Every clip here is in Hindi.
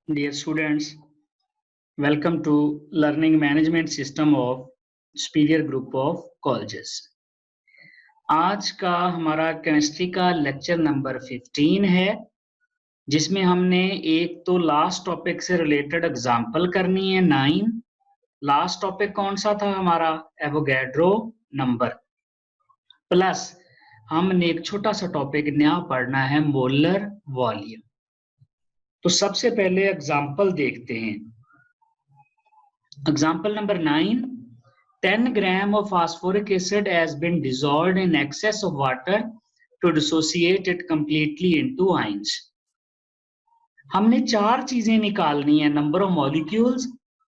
Dear students, welcome to Learning Management System of Superior Group of Colleges. आज का हमारा केमिस्ट्री का लेक्चर नंबर 15 है, जिसमें हमने एक तो लास्ट टॉपिक से रिलेटेड एग्जाम्पल करनी है 9। लास्ट टॉपिक कौन सा था हमारा? Avogadro number. प्लस हमने एक छोटा सा टॉपिक नया पढ़ना है, मोलर वॉल्यूम। तो सबसे पहले एग्जाम्पल देखते हैं। Example number 9, 10 gram of phosphoric acid has been dissolved in excess of water to dissociate it completely into ions. हमने चार चीजें निकालनी है, number of molecules,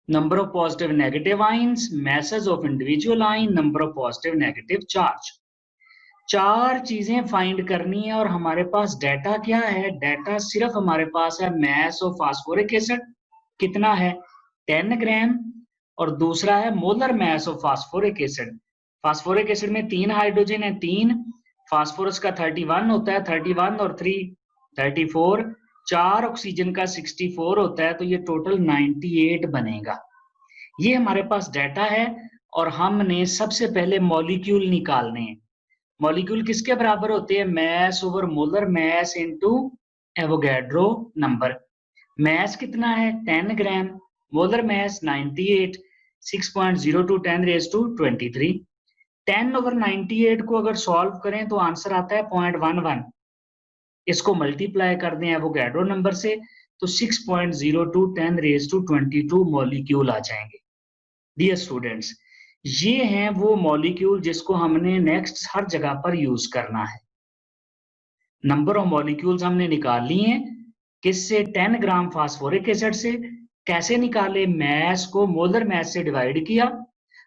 number of positive negative ions, message of individual ion, number of positive negative charge. चार चीजें फाइंड करनी है और हमारे पास डाटा क्या है? डाटा सिर्फ हमारे पास है मैस ऑफ फास्फोरिक एसिड कितना है 10 ग्राम, और दूसरा है molar mass of phosphoric acid. Phosphoric acid में 3 हाइड्रोजन है, 3, फास्फोरस का 31 होता है, 31 और 3 34, 4 ऑक्सीजन का 64 होता है, तो ये टोटल 98 बनेगा। ये हमारे पास डाटा है और हमने सबसे पहले मॉलिक्यूल निकालने हैं। मॉलिक्यूल किसके बराबर होते हैं? Mass over molar mass into Avogadro number. Mass कितना है 10 gram, molar mass 98, 6.02 10 raised to 23। 10 over 98 को अगर सॉल्व करें तो आंसर आता है 0.11। इसको मल्टीप्लाई कर दें एवोगैड्रो नंबर से तो 6.02 10 raised to 22 मॉलिक्यूल आ जाएंगे। डियर स्टूडेंट्स, ये हैं वो मॉलिक्यूल जिसको हमने नेक्स्ट हर जगह पर यूज करना है। नंबर ऑफ मॉलिक्यूल्स हमने निकाल लिए हैं, किससे? 10 ग्राम फास्फोरिक एसिड से। कैसे निकाले? मैस को मोलर मैस से डिवाइड किया,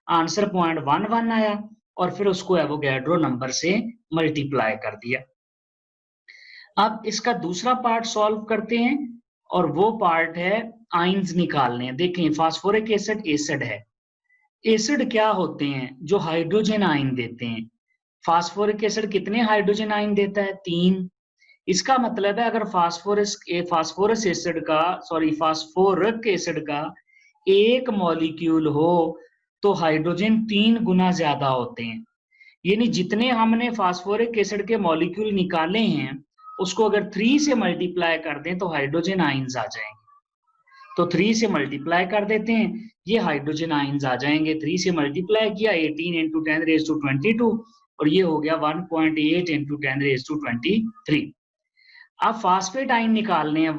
आंसर 0.11 आया और फिर उसको एवोगैड्रो नंबर से मल्टीप्लाई कर दिया। अब इसका दूसरा पार्ट सॉल्व करते हैं और वो पार्ट है आयंस निकालने। देखें, फास्फोरिक एसिड एसिड है। एसिड क्या होते हैं? जो हाइड्रोजन आयन देते हैं। फास्फोरिक एसिड कितने हाइड्रोजन आयन देता है? 3। इसका मतलब है अगर फास्फोरिक एसिड का एक मॉलिक्यूल हो तो हाइड्रोजन 3 गुना ज्यादा होते हैं। यानी जितने हमने फास्फोरिक एसिड के मॉलिक्यूल निकाले हैं उसको अगर 3 से मल्टीप्लाई कर दें तो हाइड्रोजन आयंस आ जाएंगे। तो 3 से मल्टीप्लाई कर देते हैं, ये हाइड्रोजन आयंस आ जाएंगे। 3 से मल्टीप्लाई किया 18 × 10 raised to 22 और ये हो गया 1.8 × 10 raised to 23। अब फास्फेट आयन निकालने हैं।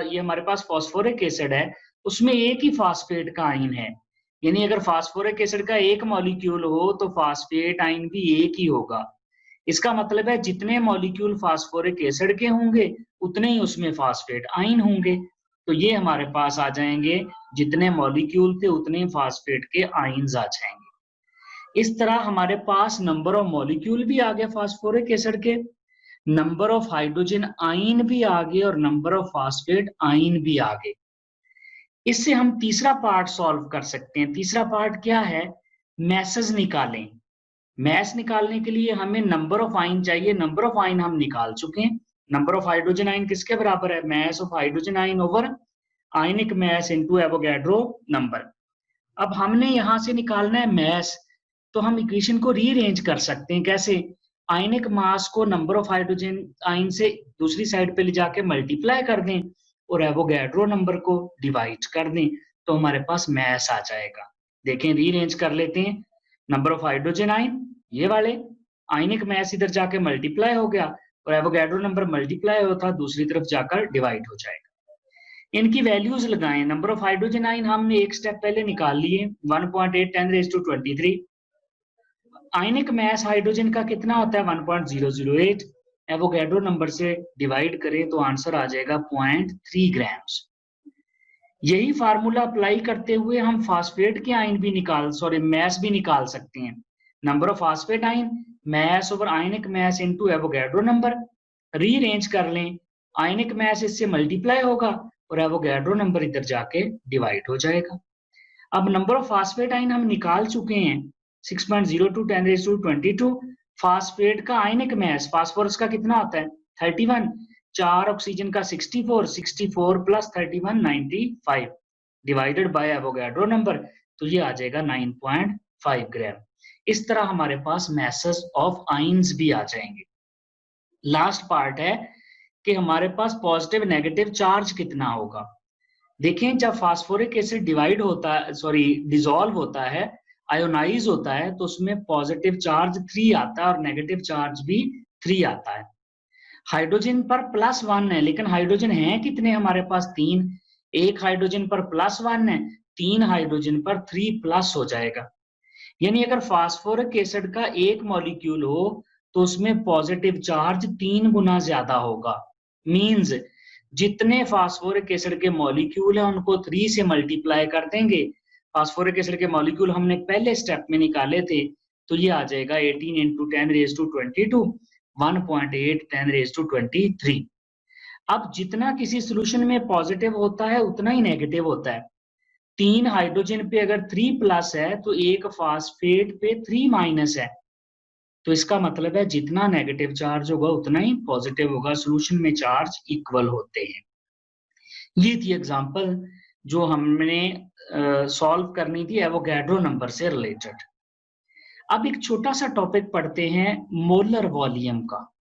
ये हमारे पास फास्फोरिक एसिड है, उसमें एक ही फास्फेट का आयन है। यानी अगर फास्फोरिक एसिड का एक मॉलिक्यूल हो तो फास्फेट आयन भी एक ही होगा। इसका मतलब है जितने मॉलिक्यूल फास्फोरिक एसिड के होंगे उतने ही उसमें फास्फेट आयन होंगे। तो ये हमारे पास आ जाएंगे, जितने मॉलिक्यूल थे उतने फास्फेट के आयंस आ जाएंगे। इस तरह हमारे पास नंबर ऑफ मॉलिक्यूल भी आ गए फास्फोरिक एसिड के, नंबर ऑफ हाइड्रोजन आयन भी आ गए और नंबर ऑफ फास्फेट आयन भी आ गए। इससे हम तीसरा पार्ट सॉल्व कर सकते हैं। तीसरा पार्ट क्या है? मैसेज निकालें। मैस निकालने के लिए हमें नंबर ऑफ आयन चाहिए। नंबर ऑफ आयन हम निकाल चुके हैं। नंबर ऑफ हाइड्रोजन आयन किसके बराबर है? Mass of hydrogen ion over ionic mass into Avogadro number. अब हमने यहां से निकालना है मैस, तो हम इक्वेशन को रीअरेंज कर सकते हैं। कैसे? आयनिक मास को नंबर ऑफ हाइड्रोजन आयन से दूसरी साइड पे ले जाके मल्टीप्लाई कर दें और एवोगैड्रो नंबर को डिवाइड कर दें तो हमारे पास मैस आ जाएगा। देखें, रीअरेंज कर लेते हैं। नंबर ऑफ हाइड्रोजन आयन ये वाले, आयनिक मैस इधर जाके मल्टीप्लाई हो गया और एवोगैड्रो नंबर मल्टीप्लाई होता दूसरी तरफ जाकर डिवाइड हो जाएगा। इनकी वैल्यूज लगाएं। नंबर ऑफ हाइड्रोजन आयन हमने एक स्टेप पहले निकाल लिए, 1.8 10 raised to 23। Ionic mass hydrogen का कितना होता है? 1.008। एवोगैड्रो नंबर से डिवाइड करें तो आंसर आ जाएगा 0.3 ग्राम्स। यही फार्मूला अप्लाई करते हुए हम फास्फेट के आयन भी मैस भी निकाल सकते हैं। Number of phosphate ion mass over ionic mass into Avogadro number. Rearrange कर लें, आयनिक मैस इससे मल्टीप्लाई होगा और एवोगैड्रो नंबर इधर जाके डिवाइड हो जाएगा। अब नंबर ऑफ फास्फेट आयन हम निकाल चुके हैं, 6.02 10 raised to 22। फास्फेट का आयनिक मैस, फास्फोरस का कितना होता है? 31। 4 ऑक्सीजन का 64 plus 31 95 divided by Avogadro number, तो ये आ जाएगा 9.5 ग्राम। इस तरह हमारे पास मैसेज ऑफ आइंस भी आ जाएंगे। लास्ट पार्ट है कि हमारे पास पॉजिटिव नेगेटिव चार्ज कितना होगा। देखें, जब फास्फोरिक एसिड डिवाइड होता है, सॉरी डिसॉल्व होता है, आयोनाइज होता है, तो उसमें पॉजिटिव चार्ज 3 आता है और नेगेटिव चार्ज भी 3 आता है। हाइड्रोजन पर +1 है, लेकिन हाइड्रोजन है कितने हमारे पास? 3। एक हाइड्रोजन पर +1 है, 3 हाइड्रोजन पर 3+ हो जाएगा। यानी अगर फास्फोरिक एसिड का एक मॉलिक्यूल हो तो उसमें पॉजिटिव चार्ज 3 गुना ज्यादा होगा। मींस जितने फास्फोरिक एसिड के मॉलिक्यूल हैं उनको 3 से मल्टीप्लाई कर देंगे। फास्फोरिक एसिड के मॉलिक्यूल हमने पहले स्टेप में निकाले थे, तो ये आ जाएगा 18 × 10⁻²2 1.8 10⁻23। अब जितना किसी सोल्यूशन में पॉजिटिव होता है उतना ही नेगेटिव होता है। 3 हाइड्रोजन पे अगर 3+ है तो एक फास्फेट पे 3- है, तो इसका मतलब है जितना नेगेटिव चार्ज होगा उतना ही पॉजिटिव होगा। सोल्यूशन में चार्ज इक्वल होते हैं। ये थी एग्जांपल जो हमने सॉल्व करनी थी एवोगैड्रो नंबर से रिलेटेड। अब एक छोटा सा टॉपिक पढ़ते हैं मोलर वॉल्यूम का।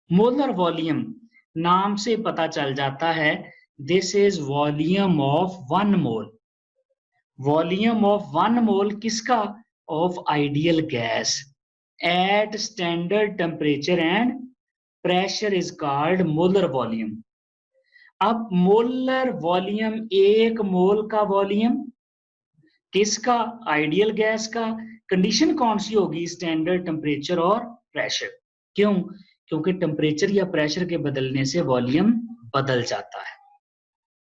मोलर वॉल्यूम नाम से पता चल जाता है, this is volume of 1 mole. Volume of 1 मोल किसका? Of ideal gas at standard temperature and pressure is called molar volume. अब मोलर वॉल्यूम, एक मोल का वॉल्यूम किसका? आइडियल गैस का। कंडीशन कौन सी होगी? स्टैंडर्ड टेम्परेचर और प्रेशर। क्यों? क्योंकि टेम्परेचर या प्रेशर के बदलने से वॉल्यूम बदल जाता है।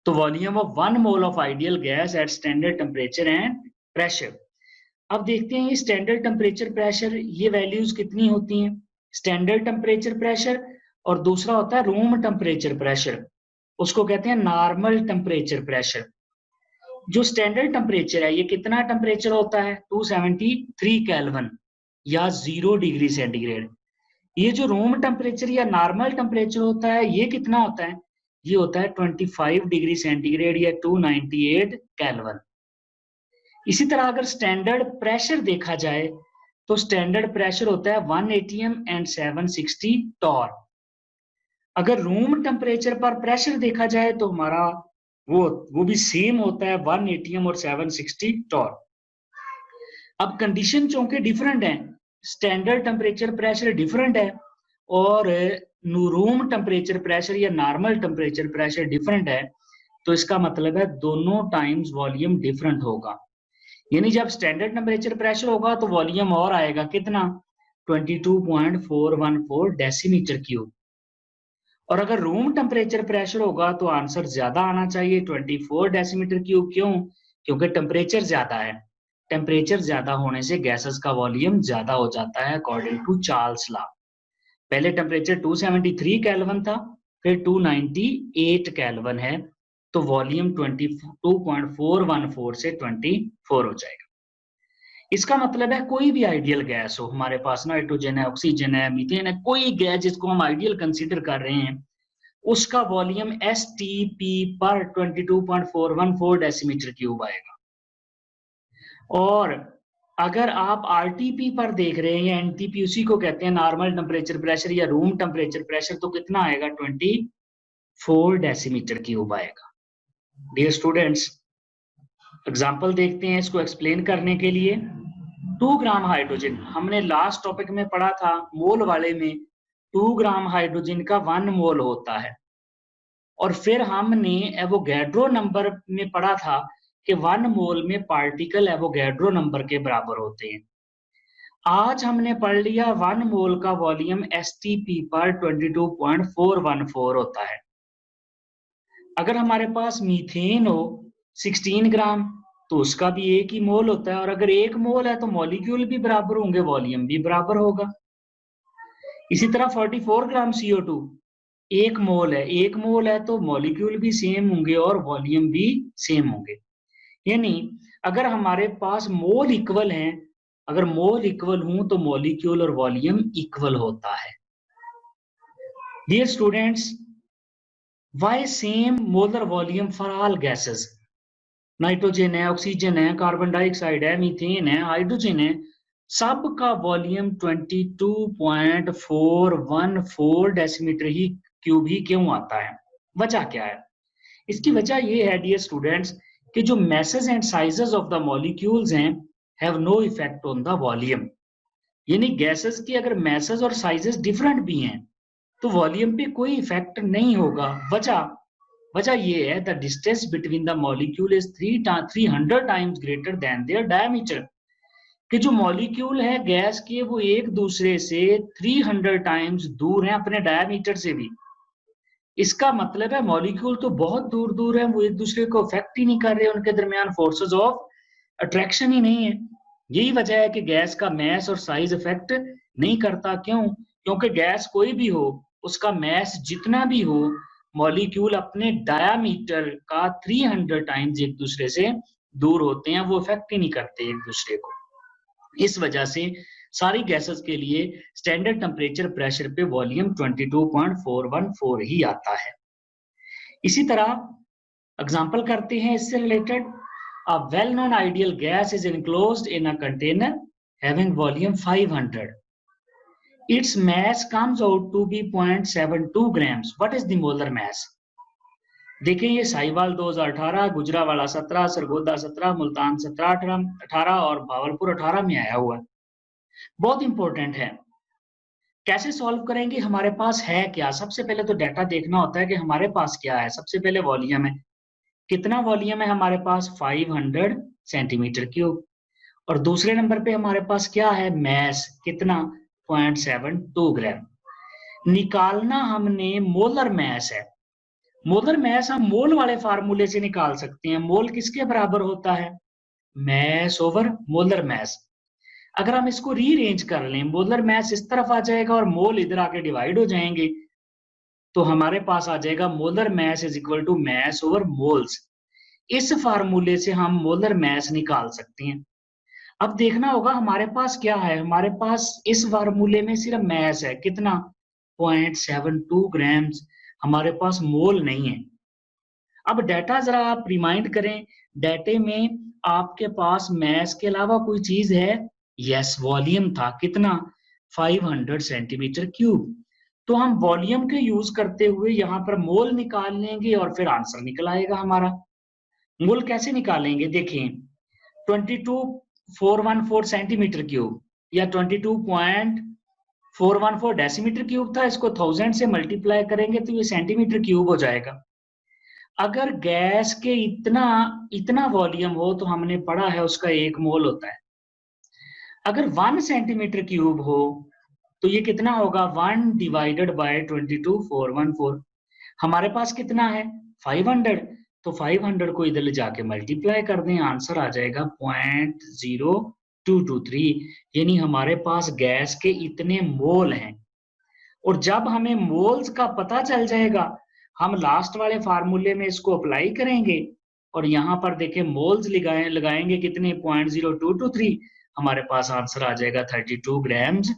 तो volume of 1 mole of ideal gas at standard temperature and pressure. अब देखते हैं स्टैंडर्ड टेम्परेचर प्रेशर, ये वैल्यूज कितनी होती हैं? स्टैंडर्ड टेम्परेचर प्रेशर और दूसरा होता है रूम टेम्परेचर प्रेशर, उसको कहते हैं नॉर्मल टेम्परेचर प्रेशर। जो स्टैंडर्ड टेम्परेचर है ये कितना टेम्परेचर होता है? 273 केल्विन या 0 डिग्री सेंटीग्रेड। ये जो रूम टेम्परेचर या नॉर्मल टेम्परेचर होता है ये कितना होता है? ये होता है 25 डिग्री सेंटीग्रेड या 298 केल्विन। इसी तरह अगर स्टैंडर्ड प्रेशर देखा जाए तो स्टैंडर्ड प्रेशर होता है 1 atm एंड 760 टॉर। अगर रूम टेम्परेचर पर प्रेशर देखा जाए तो हमारा वो भी सेम होता है 1 atm और 760 टॉर। अब कंडीशन चूंकि डिफरेंट है, स्टैंडर्ड टेम्परेचर प्रेशर डिफरेंट है और रूम टेम्परेचर प्रेशर या नॉर्मल टेम्परेचर प्रेशर डिफरेंट है, तो इसका मतलब है दोनों टाइम्स वॉल्यूम डिफरेंट होगा। यानी जब स्टैंडर्ड टेम्परेचर प्रेशर होगा तो वॉल्यूम और आएगा कितना? 22.414 डेसीमीटर क्यूब। और अगर रूम टेम्परेचर प्रेशर होगा तो आंसर ज्यादा आना चाहिए, 24 डेसीमीटर क्यूब। क्यों? क्योंकि टेम्परेचर ज्यादा है। टेम्परेचर ज्यादा होने से गैसेस का वॉल्यूम ज्यादा हो जाता है अकॉर्डिंग टू चार्ल्स लॉ। पहले टेम्परेचर 273 केल्विन था, फिर 298 केल्विन है, तो वॉल्यूम 22.414 से 24 हो जाएगा। इसका मतलब है कोई भी आइडियल गैस हो हमारे पास, नाइट्रोजन है, ऑक्सीजन है, मीथेन है, कोई गैस जिसको हम आइडियल कंसीडर कर रहे हैं, उसका वॉल्यूम STP पर 22.414 डेसीमीटर क्यूब आएगा। और अगर आप RTP पर देख रहे हैं या NTP, उसी को कहते हैं नॉर्मल टेम्परेचर प्रेशर या रूम टेम्परेचर प्रेशर, तो कितना आएगा? 24 डेसीमीटर क्यूब आएगा। डियर स्टूडेंट्स, एग्जाम्पल देखते हैं इसको एक्सप्लेन करने के लिए। 2 ग्राम हाइड्रोजन, हमने लास्ट टॉपिक में पढ़ा था मोल वाले में 2 ग्राम हाइड्रोजन का 1 मोल होता है, और फिर हमने एवोगैड्रो नंबर में पढ़ा था कि 1 मोल में पार्टिकल एवोगैड्रो नंबर के बराबर होते हैं। आज हमने पढ़ लिया 1 मोल का वॉल्यूम STP पर 22.414 होता है। अगर हमारे पास मीथेन हो 16 ग्राम तो उसका भी 1 ही मोल होता है, और अगर 1 मोल है तो मॉलिक्यूल भी बराबर होंगे, वॉल्यूम भी बराबर होगा। इसी तरह 44 ग्राम CO2 1 मोल है, 1 मोल है तो मॉलिक्यूल भी सेम होंगे और वॉल्यूम भी सेम होंगे। यानी अगर हमारे पास मोल इक्वल हैं, अगर मोल इक्वल हों तो मॉलिक्यूल और वॉल्यूम इक्वल होता है। Dear students, why same molar volume for all gases, nitrogen है, ऑक्सीजन है, कार्बन डाइऑक्साइड है, मीथेन है, हाइड्रोजन है, सबका वॉल्यूम 22.414 डेसीमीटर ही क्यूब ही क्यों आता है? वजह क्या है? इसकी वजह ये है डियर स्टूडेंट्स कि जो masses and sizes of the molecules हैं have no effect on the volume. यानी गैसेस की अगर मैसेज और साइजेस डिफरेंट भी हैं तो वॉल्यूम पे कोई इफेक्ट नहीं होगा। वजह वजह ये है the distance between the molecule is 300 times greater than their diameter, कि जो मॉलिक्यूल है गैस के वो एक दूसरे से 300 टाइम्स दूर हैं अपने डायमीटर से भी। इसका मतलब है मॉलिक्यूल तो बहुत दूर दूर है, वो एक दूसरे को अफेक्ट ही नहीं कर रहे, उनके दरमियान फोर्सेस ऑफ अट्रैक्शन ही नहीं है। यही वजह है कि गैस का मैस और साइज इफेक्ट नहीं करता। क्यों? क्योंकि गैस कोई भी हो, उसका मैस जितना भी हो, मॉलिक्यूल अपने डायामीटर का 300 टाइम्स एक दूसरे से दूर होते हैं, वो इफेक्ट ही नहीं करते एक दूसरे को। इस वजह से सारी गैसेस के लिए स्टैंडर्ड टेम्परेचर प्रेशर पे वॉल्यूम 22.414 ही आता है। इसी तरह एग्जांपल करते हैं इससे related. A well known ideal gas is enclosed in a container having volume 500. Its mass comes out to be 0.72 grams. What is the molar mass? देखें ये साहिवाल 2018, गुजरावाला 17, सरगोदा 17, मुल्तान 17, 18 और भावलपुर 18 में आया हुआ है। बहुत इंपॉर्टेंट है। कैसे सॉल्व करेंगे? हमारे पास है क्या? सबसे पहले तो डाटा देखना होता है कि हमारे पास क्या है। सबसे पहले वॉल्यूम है। कितना वॉल्यूम है हमारे पास? 500 सेंटीमीटर क्यूब। और दूसरे नंबर पे हमारे पास क्या है? मैस। कितना? 0.72 ग्राम। निकालना हमने मोलर मैस है। मोलर मैस हम मोल वाले फार्मूले से निकाल सकते हैं। मोल किसके बराबर होता है? Mass over molar mass. अगर हम इसको रीअरेंज कर लें, मोलर मैस इस तरफ आ जाएगा और मोल इधर आके डिवाइड हो जाएंगे, तो हमारे पास आ जाएगा molar mass is equal to mass over moles. इस फार्मूले से हम मोलर मैस निकाल सकते हैं। अब देखना होगा हमारे पास क्या है। हमारे पास इस फार्मूले में सिर्फ मैस है। कितना? 0.72 ग्राम्स। हमारे पास मोल नहीं है। अब डाटा जरा आप रिमाइंड करें, डाटे में आपके पास मैस के अलावा कोई चीज है? यस, वॉल्यूम था। कितना? 500 सेंटीमीटर क्यूब। तो हम वॉल्यूम के यूज करते हुए यहाँ पर मोल निकाल लेंगे और फिर आंसर निकल आएगा हमारा। मोल कैसे निकालेंगे? देखिए, 22.414 सेंटीमीटर क्यूब या 22.414 डेसीमीटर क्यूब था, इसको 1000 से मल्टीप्लाई करेंगे तो ये सेंटीमीटर क्यूब हो जाएगा। अगर गैस के इतना इतना वॉल्यूम हो तो हमने पढ़ा है उसका 1 मोल होता है। अगर 1 सेंटीमीटर क्यूब हो तो ये कितना होगा? 1 डिवाइडेड बाय 22.414। हमारे पास कितना है? 500। तो 500 को इधर ले जाके मल्टीप्लाई कर दें, आंसर आ जाएगा 0.0223। यानी हमारे पास गैस के इतने मोल हैं। और जब हमें मोल्स का पता चल जाएगा, हम लास्ट वाले फार्मूले में इसको अप्लाई करेंगे और यहाँ पर देखें मोल्स लगाएंगे कितने? 0.0223। हमारे पास आंसर आ जाएगा 32 ग्राम्स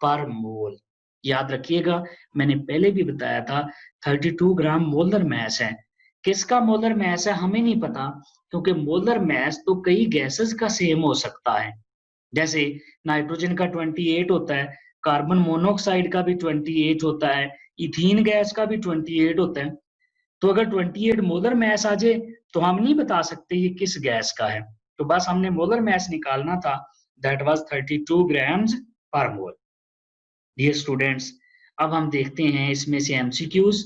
पर मोल। याद रखिएगा, मैंने पहले भी बताया था 32 ग्राम मोलर मैस है। किसका मोलर मैस है हमें नहीं पता, क्योंकि मोलर मैस तो कई गैसेस का सेम हो सकता है। जैसे नाइट्रोजन का 28 होता है, कार्बन मोनोऑक्साइड का भी 28 होता है, इथीन गैस का भी 28 होता है। तो अगर 28 मोलर मैस आ जाए तो हम नहीं बता सकते ये किस गैस का है। तो बस हमने मोलर मैस निकालना था, दैट वाज 32 ग्राम्स पर मोल। डियर स्टूडेंट्स, अब हम देखते हैं इसमें से एमसीक्यूज।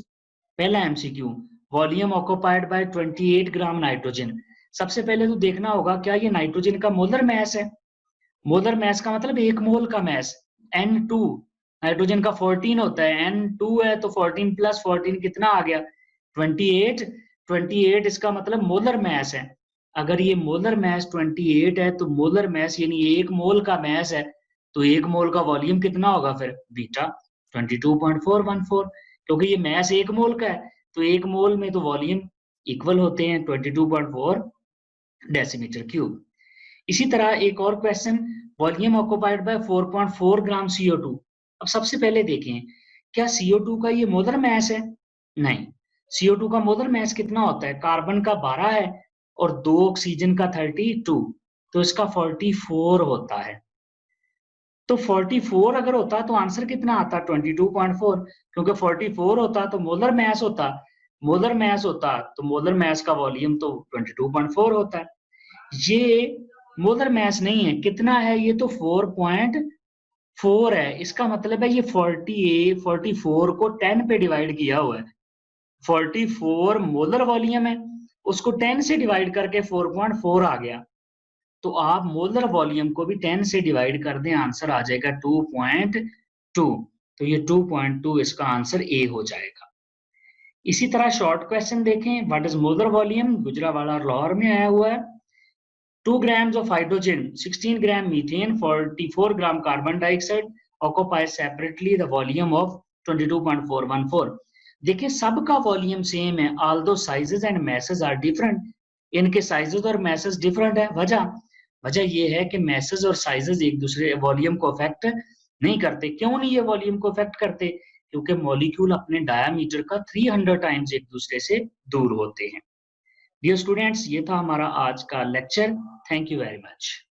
पहला MCQ, volume occupied by 28 gram nitrogen. सबसे पहले तो देखना होगा क्या ये नाइट्रोजन का मोलर मैस है। मोलर मैस का मतलब 1 मोल का मैस। N2 नाइट्रोजन का 14 होता है, N2 है तो 14 प्लस 14 कितना आ गया? 28। 28 इसका मतलब मोलर मैस है। अगर ये मोलर मैस 28 है तो मोलर मैस यानी 1 मोल का मैस है, तो 1 मोल का वॉल्यूम कितना होगा फिर? बीटा 22.414। क्योंकि ये मैस 1 मोल का है तो 1 मोल में तो वॉल्यूम इक्वल होते हैं 22.4 डेसीमीटर क्यूब। इसी तरह एक और question, volume occupied by 4.4 gram CO2। अब सबसे पहले देखें क्या CO2 का ये मोलर मैस है? नहीं। CO2 का मोलर मास कितना होता है? कार्बन का 12 है और 2 ऑक्सीजन का 32, तो इसका 44 होता है। तो 44 अगर होता तो आंसर कितना आता? 22.4, क्योंकि 44 होता तो मोलर मास होता, तो मोलर मास का वॉल्यूम तो 22.4 होता है। ये मोलर मास नहीं है, कितना है? ये तो 4.4 है। इसका मतलब है ये 44 को 10 पे डिवाइड किया हुआ है। 44 मोलर वॉल्यूम है, उसको 10 से डिवाइड करके 4.4 आ गया। तो आप मोलर वॉल्यूम को भी 10 से डिवाइड कर दें, आंसर आ जाएगा 2.2। तो ये 2.2 इसका आंसर ए हो जाएगा। इसी तरह शॉर्ट क्वेश्चन देखें, what is molar volume? Gujranwala और लाहौर में आया हुआ है। 2 grams of hydrogen, 16 gram methane, 44 gram carbon dioxide occupy separately the volume of 22.414। देखिए सबका वॉल्यूम सेम है, although sizes and masses are different। इनके साइजेस और मैसेज डिफरेंट है। वजह ये है कि मैसेज और साइजेस एक दूसरे वॉल्यूम को अफेक्ट नहीं करते। क्यों नहीं ये वॉल्यूम को अफेक्ट करते? क्योंकि मॉलिक्यूल अपने डायामीटर का 300 टाइम्स एक दूसरे से दूर होते हैं। डियर स्टूडेंट्स, ये था हमारा आज का lecture. Thank you very much.